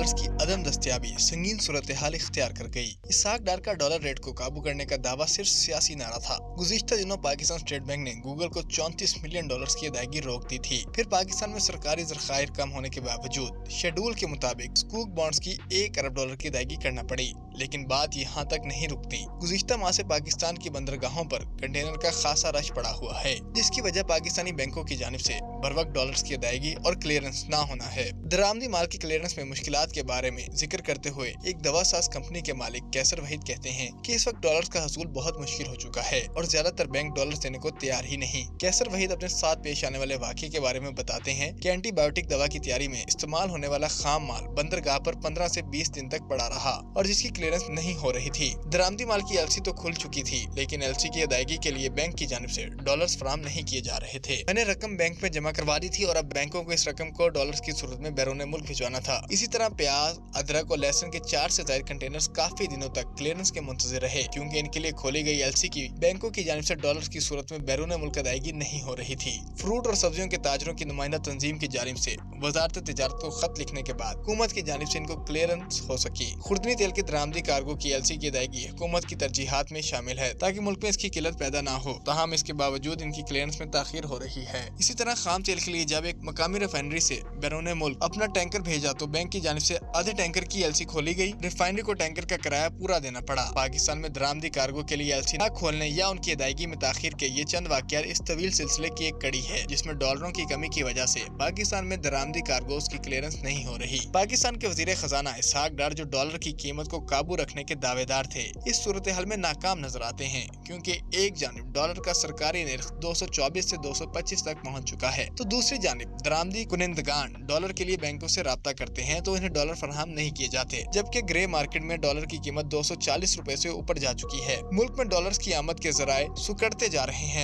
Dollars की अदम दस्तयाबी संगीन सूरत हाल इख्तियार कर गई। इसहाक डार का डॉलर रेट को काबू करने का दावा सिर्फ सियासी नारा था। गुज़िश्ता दिनों पाकिस्तान स्टेट बैंक ने गूगल को 34 मिलियन डॉलर्स की अदायगी रोक दी थी। फिर पाकिस्तान में सरकारी ज़खायर कम होने के बावजूद शेड्यूल के मुताबिक स्कूक बॉन्ड्स की 1 अरब डॉलर की अदायगी करना पड़ी। लेकिन बात यहाँ तक नहीं रुकती। गुज़िश्ता माह से पाकिस्तान की बंदरगाहों पर कंटेनर का खासा रश पड़ा हुआ है, जिसकी वजह पाकिस्तानी बैंकों की जानिब से बर वक्त डॉलर्स की अदायगी और क्लियरेंस न होना है। दरामदी माल की क्लियरेंस में मुश्किलात के बारे में जिक्र करते हुए एक दवा साज कंपनी के मालिक कैसर वहीद कहते हैं कि इस वक्त डॉलर्स का हसूल बहुत मुश्किल हो चुका है और ज्यादातर बैंक डॉलर्स देने को तैयार ही नहीं। कैसर वहीद अपने साथ पेश आने वाले वाक़े के बारे में बताते हैं कि एंटीबायोटिक दवा की तैयारी में इस्तेमाल होने वाला खाम माल बंदरगाह पर 15 से 20 दिन तक पड़ा रहा और जिसकी क्लियरेंस नहीं हो रही थी। दरामदी माल की एलसी तो खुल चुकी थी, लेकिन एलसी की अदायगी के लिए बैंक की जानिब से डॉलर्स फराहम नहीं किए जा रहे थे। मैंने रकम बैंक में जमा करवा दी थी और अब बैंकों को इस रकम को डॉलर्स की सूरत में बैरून मुल्क भिजवाना था। इसी तरह प्याज, अदरक और लहसुन के 4 से ज्यादा कंटेनर्स काफी दिनों तक क्लियरेंस के मुंतजिर रहे, क्योंकि इनके लिए खोली गई एलसी की बैंकों की जानिब से डॉलर्स की सूरत में बैरून मुल्क अदायगी नहीं हो रही थी। फ्रूट और सब्जियों के ताजरों की नुमाइंदा तंजीम की जानिब से वजारत तिजारत को खत लिखने के बाद हुकूमत की जानिब से इनको क्लियरेंस हो सकी। खुर्दनी तेल की दरामदी कार्गो की एलसी की अदायगी हुकूमत की तरजीहात में शामिल है ताकि मुल्क में इसकी किल्लत पैदा ना हो। ताहम इसके बावजूद इनकी क्लियरेंस में ताखीर हो रही है। इसी तरह खाम तेल के लिए जब एक मकामी रिफाइनरी से बैरून मुल्क अपना टैंकर भेजा तो बैंक की जानिब से आधे टैंकर की एलसी खोली गई। रिफाइनरी को टैंकर का किराया पूरा देना पड़ा। पाकिस्तान में दरामदी कार्गो के लिए एलसी न खोलने या उनकी अदायगी में ताखीर के ये चंद वाक़यात इस तवील सिलसिले की एक कड़ी है, जिसमें डॉलरों की कमी की वजह से पाकिस्तान में दरामदी कार्गोस की क्लियरेंस नहीं हो रही। पाकिस्तान के वजीर खजाना इसहाक डार, जो डॉलर की कीमत को काबू रखने के दावेदार थे, इस सूरत हाल में नाकाम नजर आते हैं, क्योंकि एक जानिब डॉलर का सरकारी निर्ख 224 से 225 तक पहुंच चुका है, तो दूसरी जानिब दरामदी कुनिंदगान डॉलर के लिए बैंकों से राब्ता करते हैं तो इन्हें डॉलर फराहम नहीं किए जाते, जबकि ग्रे मार्केट में डॉलर की कीमत 240 रुपए से ऊपर जा चुकी है। मुल्क में डॉलर्स की आमद के जराए सुकड़ते जा रहे हैं।